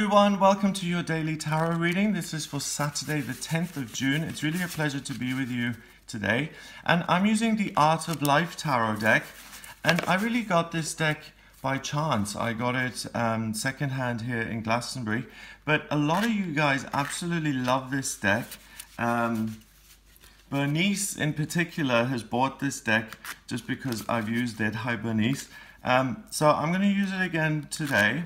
everyone, welcome to your daily tarot reading. This is for Saturday the 10th of June. It's really a pleasure to be with you today. And I'm using the Art of Life tarot deck. And I really got this deck by chance. I got it secondhand here in Glastonbury. But a lot of you guys absolutely love this deck. Bernice in particular has bought this deck just because I've used it. Hi Bernice. So I'm going to use it again today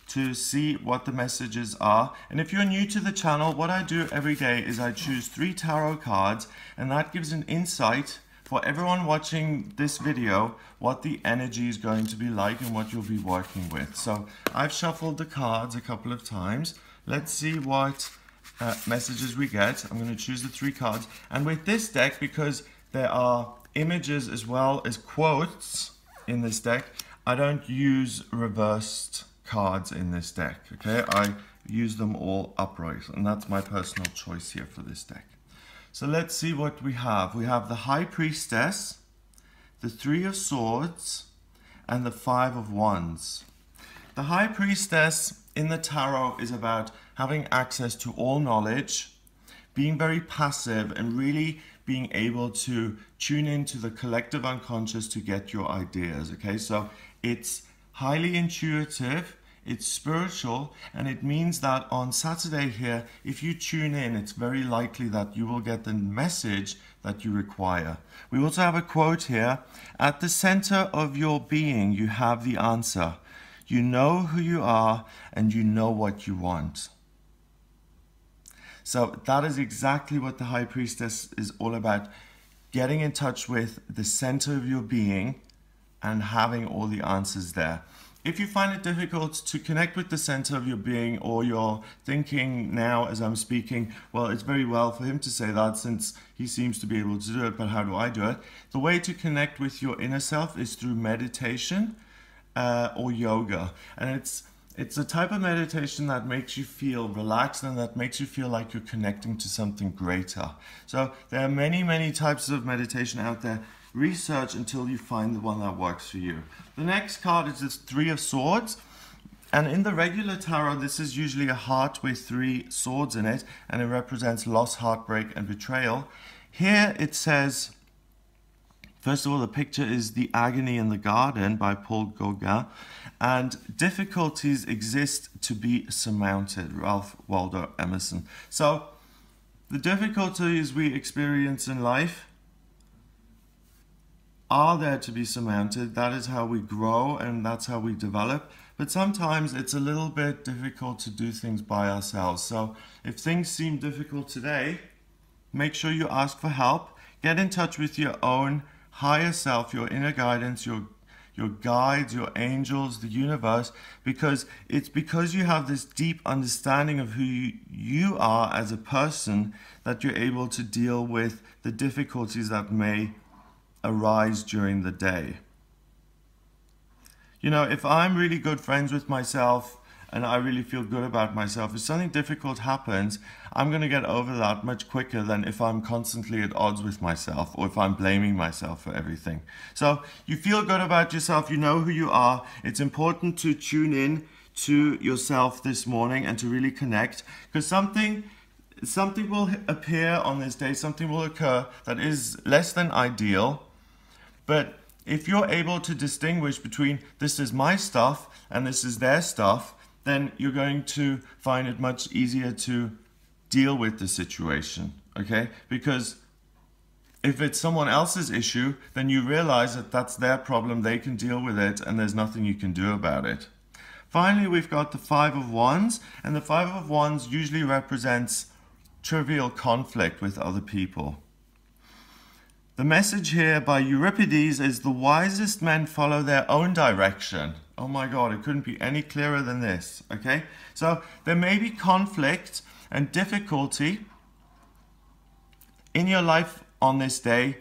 to see what the messages are. And if you're new to the channel, what I do every day is I choose 3 tarot cards, and that gives an insight for everyone watching this video what the energy is going to be like and what you'll be working with. So I've shuffled the cards a couple of times. Let's see what messages we get. I'm going to choose the 3 cards, and with this deck, because there are images as well as quotes in this deck, I don't use reversed cards in this deck. Okay, I use them all upright, and that's my personal choice here for this deck. So let's see what we have. We have the High Priestess, the 3 of Swords, and the 5 of Wands. The High Priestess in the tarot is about having access to all knowledge, being very passive, and really being able to tune into the collective unconscious to get your ideas. Okay, so it's highly intuitive, it's spiritual, and it means that on Saturday here, if you tune in, it's very likely that you will get the message that you require. We also have a quote here: at the center of your being, you have the answer. You know who you are, and you know what you want. So that is exactly what the High Priestess is all about, getting in touch with the center of your being and having all the answers there. If you find it difficult to connect with the center of your being, or you're thinking now as I'm speaking, well, it's very well for him to say that since he seems to be able to do it, but how do I do it? The way to connect with your inner self is through meditation or yoga. And it's a type of meditation that makes you feel relaxed and that makes you feel like you're connecting to something greater. So there are many, many types of meditation out there. Research until you find the one that works for you. The next card is this 3 of Swords. And in the regular tarot, this is usually a heart with 3 swords in it, and it represents loss, heartbreak, and betrayal. Here it says, first of all, the picture is The Agony in the Garden by Paul Gauguin. And difficulties exist to be surmounted, Ralph Waldo Emerson. So the difficulties we experience in life are there to be surmounted. That is how we grow, and that's how we develop. But sometimes it's a little bit difficult to do things by ourselves. So if things seem difficult today, make sure you ask for help. Get in touch with your own higher self, your inner guidance, your guides, your angels, the universe, because it's because you have this deep understanding of who you are as a person that you're able to deal with the difficulties that may arise during the day. You know, if I'm really good friends with myself and I really feel good about myself, if something difficult happens, I'm going to get over that much quicker than if I'm constantly at odds with myself, or if I'm blaming myself for everything. So you feel good about yourself, you know who you are. It's important to tune in to yourself this morning and to really connect, because something will appear on this day, something will occur that is less than ideal. But if you're able to distinguish between this is my stuff and this is their stuff, then you're going to find it much easier to deal with the situation, okay? Because if it's someone else's issue, then you realize that that's their problem, they can deal with it, and there's nothing you can do about it. Finally, we've got the 5 of Wands, and the 5 of Wands usually represents trivial conflict with other people. The message here by Euripides is the wisest men follow their own direction. Oh my God, it couldn't be any clearer than this, okay? So there may be conflict and difficulty in your life on this day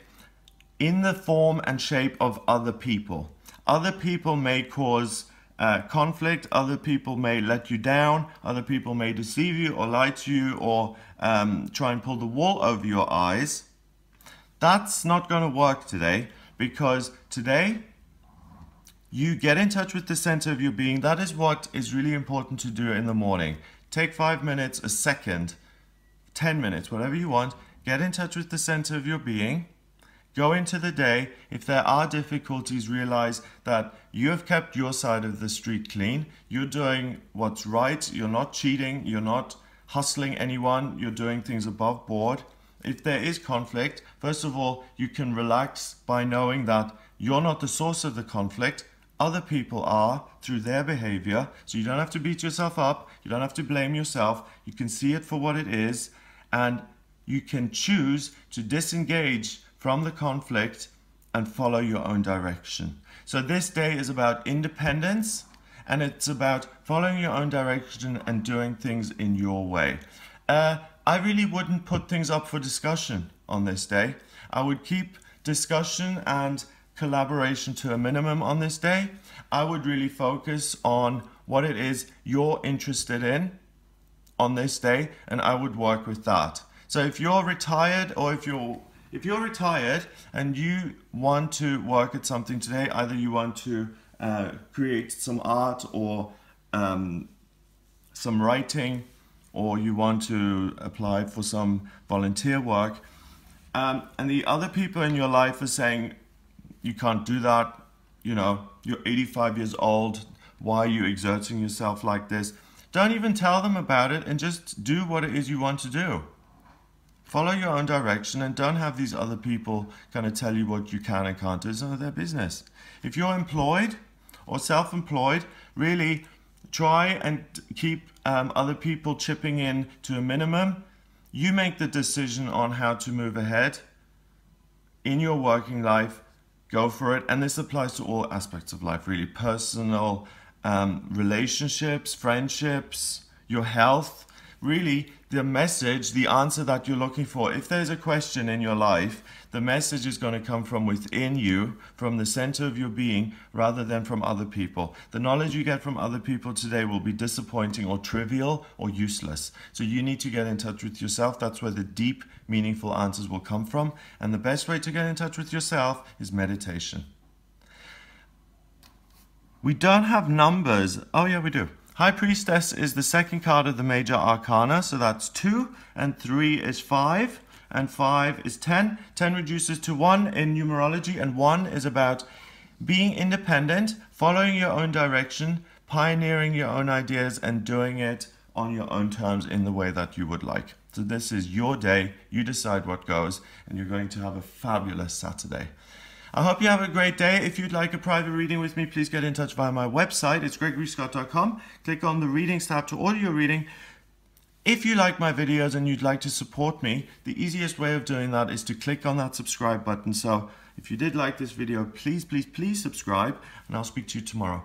in the form and shape of other people. Other people may cause conflict, other people may let you down, other people may deceive you or lie to you or try and pull the wool over your eyes. That's not going to work today, because today you get in touch with the center of your being. That is what is really important to do in the morning. Take 5 minutes, a second, 10 minutes, whatever you want. Get in touch with the center of your being. Go into the day. If there are difficulties, realize that you have kept your side of the street clean. You're doing what's right. You're not cheating. You're not hustling anyone. You're doing things above board. If there is conflict, first of all, you can relax by knowing that you're not the source of the conflict. Other people are through their behavior. So you don't have to beat yourself up. You don't have to blame yourself. You can see it for what it is. And you can choose to disengage from the conflict and follow your own direction. So this day is about independence, and it's about following your own direction and doing things in your way. I really wouldn't put things up for discussion on this day. I would keep discussion and collaboration to a minimum on this day. I would really focus on what it is you're interested in on this day, and I would work with that. So if you're retired, or if you're retired and you want to work at something today, either you want to create some art or some writing, or you want to apply for some volunteer work, and the other people in your life are saying, you can't do that, you know, you're 85 years old, why are you exerting yourself like this? Don't even tell them about it, and just do what it is you want to do. Follow your own direction, and don't have these other people kind of tell you what you can and can't do. It's none of their business. If you're employed or self-employed, really try and keep other people chipping in to a minimum. You make the decision on how to move ahead in your working life. Go for it. And this applies to all aspects of life, really. Personal relationships, friendships, your health. Really, the message, the answer that you're looking for. If there's a question in your life, the message is going to come from within you, from the center of your being, rather than from other people. The knowledge you get from other people today will be disappointing or trivial or useless. So you need to get in touch with yourself. That's where the deep, meaningful answers will come from. And the best way to get in touch with yourself is meditation. We don't have numbers. Oh yeah, we do. High Priestess is the second card of the major arcana, so that's 2, and 3 is 5, and 5 is 10. 10 reduces to 1 in numerology, and 1 is about being independent, following your own direction, pioneering your own ideas, and doing it on your own terms in the way that you would like. So this is your day, you decide what goes, and you're going to have a fabulous Saturday. I hope you have a great day. If you'd like a private reading with me, please get in touch via my website. It's gregoryscott.com. Click on the Readings tab to order your reading. If you like my videos and you'd like to support me, the easiest way of doing that is to click on that subscribe button. So if you did like this video, please, please, please subscribe, and I'll speak to you tomorrow.